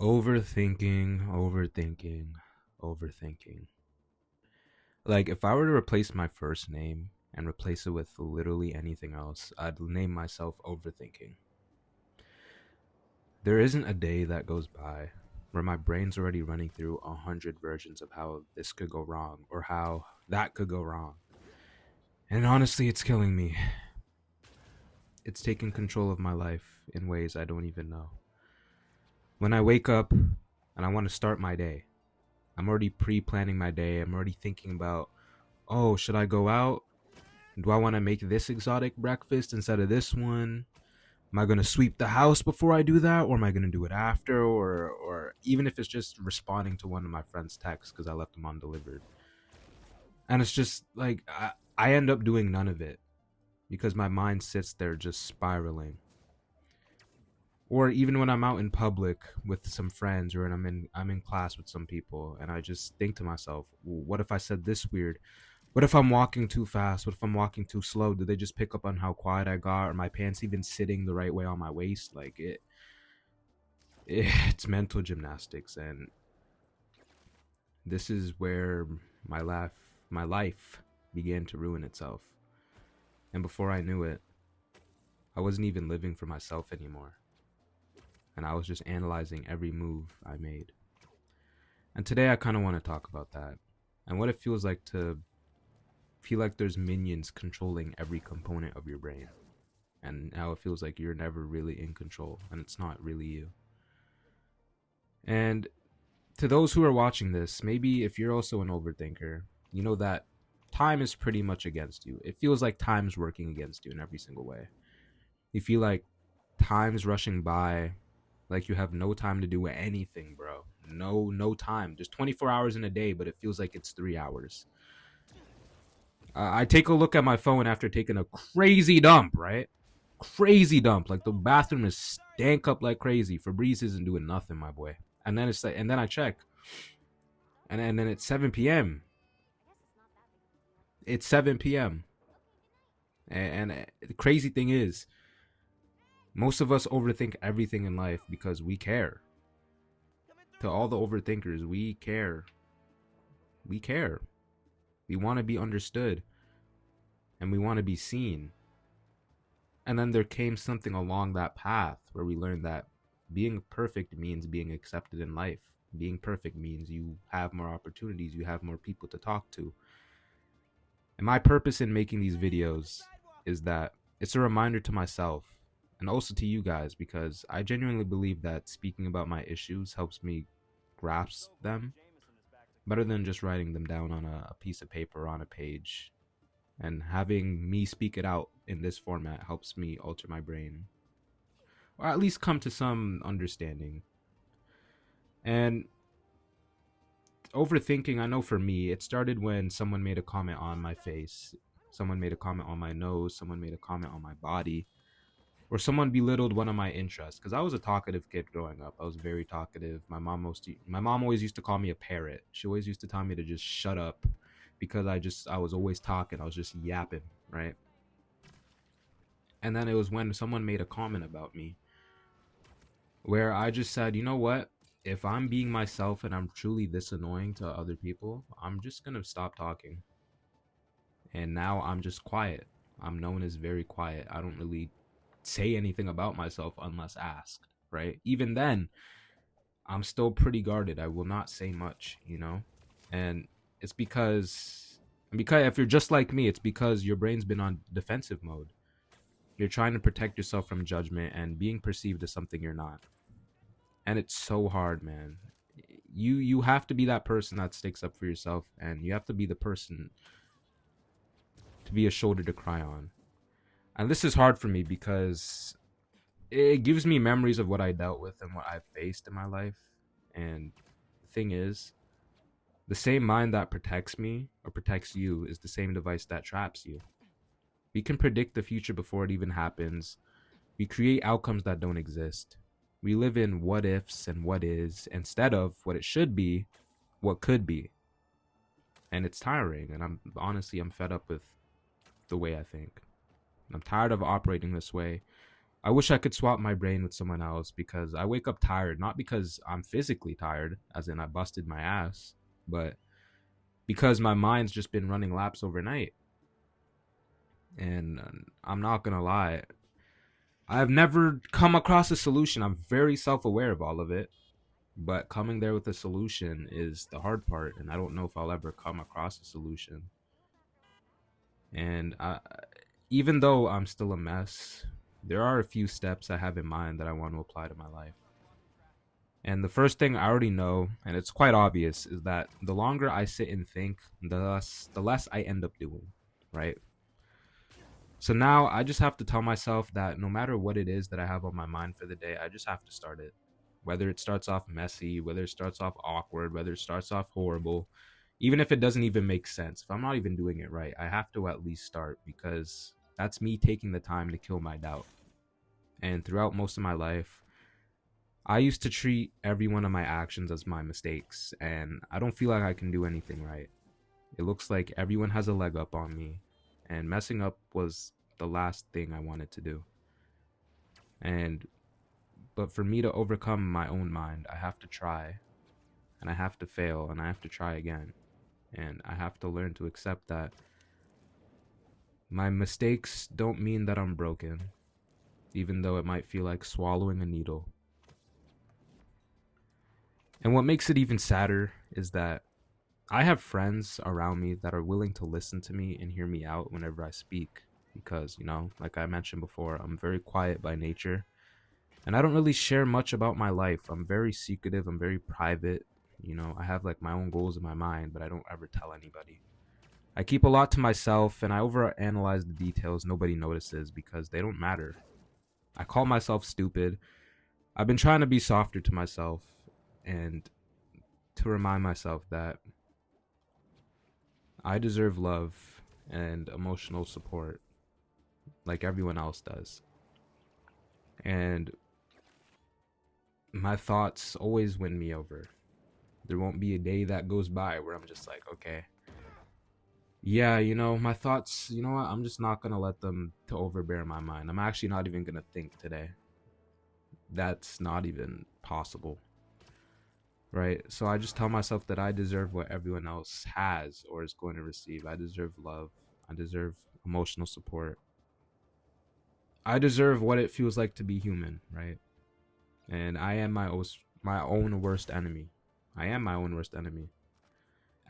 Overthinking. Like, if I were to replace my first name and replace it with literally anything else, I'd name myself Overthinking. There isn't a day that goes by where my brain's already running through 100 versions of how this could go wrong or how that could go wrong. And honestly, it's killing me. It's taking control of my life in ways I don't even know. When I wake up and I want to start my day, I'm already pre-planning my day. I'm already thinking about, oh, should I go out? Do I want to make this exotic breakfast instead of this one? Am I going to sweep the house before I do that, or am I going to do it after, or even if it's just responding to one of my friends' texts because I left them undelivered. And it's just like I end up doing none of it because my mind sits there just spiraling. Or even when I'm out in public with some friends, or I'm in class with some people, and I just think to myself, well, what if I said this weird? What if I'm walking too fast? What if I'm walking too slow? Did they just pick up on how quiet I got? Are my pants even sitting the right way on my waist? Like it's mental gymnastics, and this is where my life began to ruin itself. And before I knew it, I wasn't even living for myself anymore. And I was just analyzing every move I made. And today I kind of want to talk about that and what it feels like to feel like there's minions controlling every component of your brain, and how it feels like you're never really in control and it's not really you. And to those who are watching this, maybe if you're also an overthinker, you know that time is pretty much against you. It feels like time's working against you in every single way. You feel like time's rushing by, like you have no time to do anything, bro. No time. Just 24 hours in a day, but it feels like it's 3 hours. I take a look at my phone after taking a crazy dump, right? Crazy dump. Like the bathroom is stank up like crazy. Febreze isn't doing nothing, my boy. And then it's like, and then I check, and then it's 7 p.m. It's 7 p.m. And the crazy thing is, most of us overthink everything in life because we care. To all the overthinkers, we care. We care. We want to be understood. And we want to be seen. And then there came something along that path where we learned that being perfect means being accepted in life. Being perfect means you have more opportunities, you have more people to talk to. And my purpose in making these videos is that it's a reminder to myself and also to you guys, because I genuinely believe that speaking about my issues helps me grasp them better than just writing them down on a piece of paper or on a page. And having me speak it out in this format helps me alter my brain, or at least come to some understanding. And overthinking, I know for me, it started when someone made a comment on my face, someone made a comment on my nose, someone made a comment on my body, or someone belittled one of my interests. Because I was a talkative kid growing up. I was very talkative. My mom always used to call me a parrot. She always used to tell me to just shut up because I was always talking. I was just yapping, right? And then it was when someone made a comment about me where I just said, you know what? If I'm being myself and I'm truly this annoying to other people, I'm just going to stop talking. And now I'm just quiet. I'm known as very quiet. I don't really say anything about myself unless asked, right? Even then, I'm still pretty guarded. I will not say much, you know? And it's because if you're just like me, it's because your brain's been on defensive mode. You're trying to protect yourself from judgment and being perceived as something you're not. And it's so hard, man. You have to be that person that sticks up for yourself, and you have to be the person to be a shoulder to cry on. And this is hard for me because it gives me memories of what I dealt with and what I've faced in my life. And the thing is, the same mind that protects me or protects you is the same device that traps you. We can predict the future before it even happens. We create outcomes that don't exist. We live in what ifs and what is instead of what it should be, what could be. And it's tiring. And I'm fed up with the way I think. I'm tired of operating this way. I wish I could swap my brain with someone else because I wake up tired, not because I'm physically tired, as in I busted my ass, but because my mind's just been running laps overnight. And I'm not going to lie, I've never come across a solution. I'm very self aware of all of it, but coming there with a solution is the hard part. And I don't know if I'll ever come across a solution. And even though I'm still a mess, there are a few steps I have in mind that I want to apply to my life. And the first thing I already know, and it's quite obvious, is that the longer I sit and think, the less I end up doing, right? So now I just have to tell myself that no matter what it is that I have on my mind for the day, I just have to start it. Whether it starts off messy, whether it starts off awkward, whether it starts off horrible, even if it doesn't even make sense, if I'm not even doing it right, I have to at least start because that's me taking the time to kill my doubt. And throughout most of my life, I used to treat every one of my actions as my mistakes, and I don't feel like I can do anything right. It looks like everyone has a leg up on me, and messing up was the last thing I wanted to do. And but for me to overcome my own mind, I have to try, and I have to fail, and I have to try again. And I have to learn to accept that my mistakes don't mean that I'm broken, even though it might feel like swallowing a needle. And what makes it even sadder is that I have friends around me that are willing to listen to me and hear me out whenever I speak. Because, like I mentioned before, I'm very quiet by nature. And I don't really share much about my life. I'm very secretive. I'm very private. I have like my own goals in my mind, but I don't ever tell anybody. I keep a lot to myself and I overanalyze the details nobody notices because they don't matter. I call myself stupid. I've been trying to be softer to myself and to remind myself that I deserve love and emotional support like everyone else does. And my thoughts always win me over. There won't be a day that goes by where I'm just like, okay, yeah, my thoughts, you know what? I'm just not going to let them to overbear my mind. I'm actually not even going to think today. That's not even possible. Right? So I just tell myself that I deserve what everyone else has or is going to receive. I deserve love. I deserve emotional support. I deserve what it feels like to be human, right? And I am my own worst enemy. I am my own worst enemy.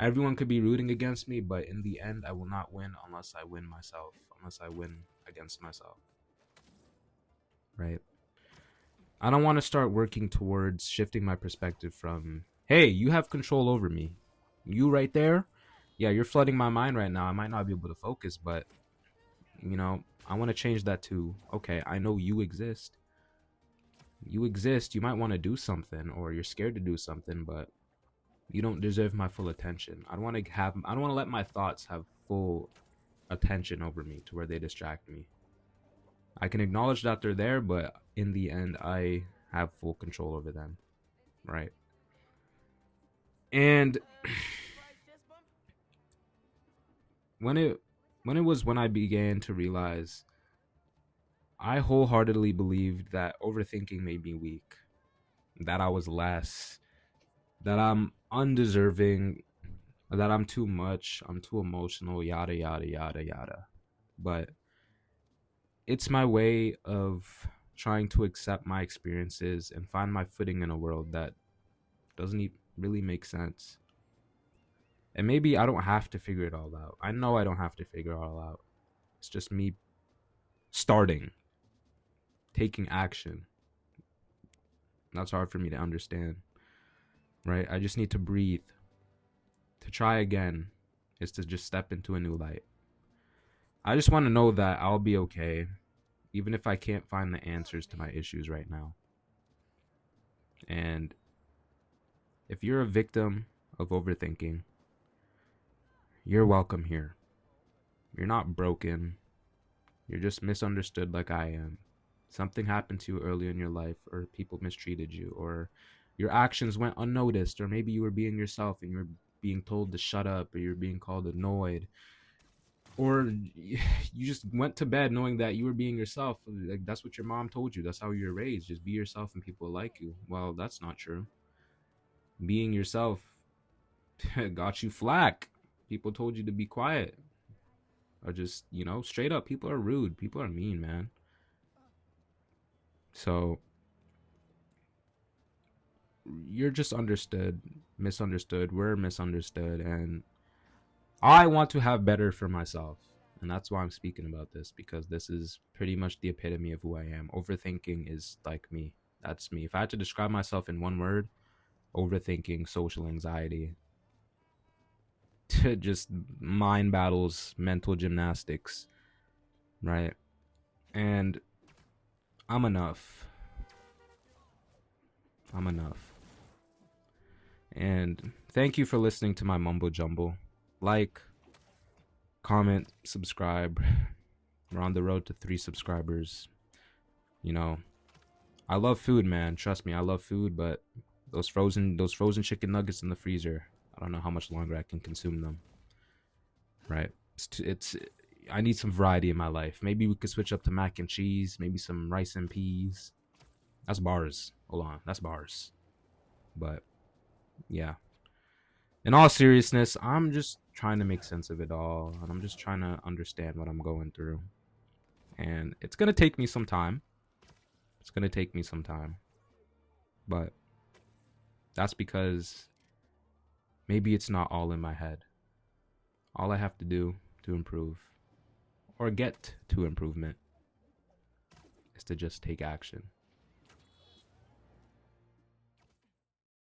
Everyone could be rooting against me, but in the end, I will not win unless I win myself, unless I win against myself, right? I don't want to start working towards shifting my perspective from, hey, you have control over me. You right there? Yeah, you're flooding my mind right now. I might not be able to focus, but, I want to change that to, okay, I know you exist. You exist. You might want to do something or you're scared to do something, but you don't deserve my full attention. I don't want to let my thoughts have full attention over me to where they distract me. I can acknowledge that they're there, but in the end, I have full control over them, right? And when I began to realize, I wholeheartedly believed that overthinking made me weak, that I was less, that I'm undeserving, that I'm too much, I'm too emotional, yada yada yada yada. But it's my way of trying to accept my experiences and find my footing in a world that doesn't really make sense. And maybe I don't have to figure it all out. I know I don't have to figure it all out. It's just me starting, taking action. That's hard for me to understand, right? I just need to breathe. To try again is to just step into a new light. I just want to know that I'll be okay, even if I can't find the answers to my issues right now. And if you're a victim of overthinking, you're welcome here. You're not broken. You're just misunderstood like I am. Something happened to you earlier in your life, or people mistreated you, or your actions went unnoticed, or maybe you were being yourself and you were being told to shut up, or you're being called annoyed. or you just went to bed knowing that you were being yourself. Like that's what your mom told you. That's how you were raised. Just be yourself and people will like you. Well, that's not true. Being yourself got you flack. People told you to be quiet, or just, straight up, people are rude. People are mean, man. So you're just understood, misunderstood. We're misunderstood, and I want to have better for myself. And that's why I'm speaking about this, because this is pretty much the epitome of who I am. Overthinking is like me. That's me. If I had to describe myself in one word, overthinking, social anxiety, just mind battles, mental gymnastics, right? And I'm enough. I'm enough. And thank you for listening to my mumbo jumble. Like, comment, subscribe. We're on the road to 3 subscribers. You know, I love food, man. Trust me, I love food, but those frozen chicken nuggets in the freezer, I don't know how much longer I can consume them. Right? It's I need some variety in my life. Maybe we could switch up to mac and cheese, maybe some rice and peas. That's bars. Hold on, that's bars. But yeah. In all seriousness, I'm just trying to make sense of it all, and I'm just trying to understand what I'm going through. And it's gonna take me some time. It's gonna take me some time. But that's because maybe it's not all in my head. All I have to do to improve, or get to improvement, is to just take action.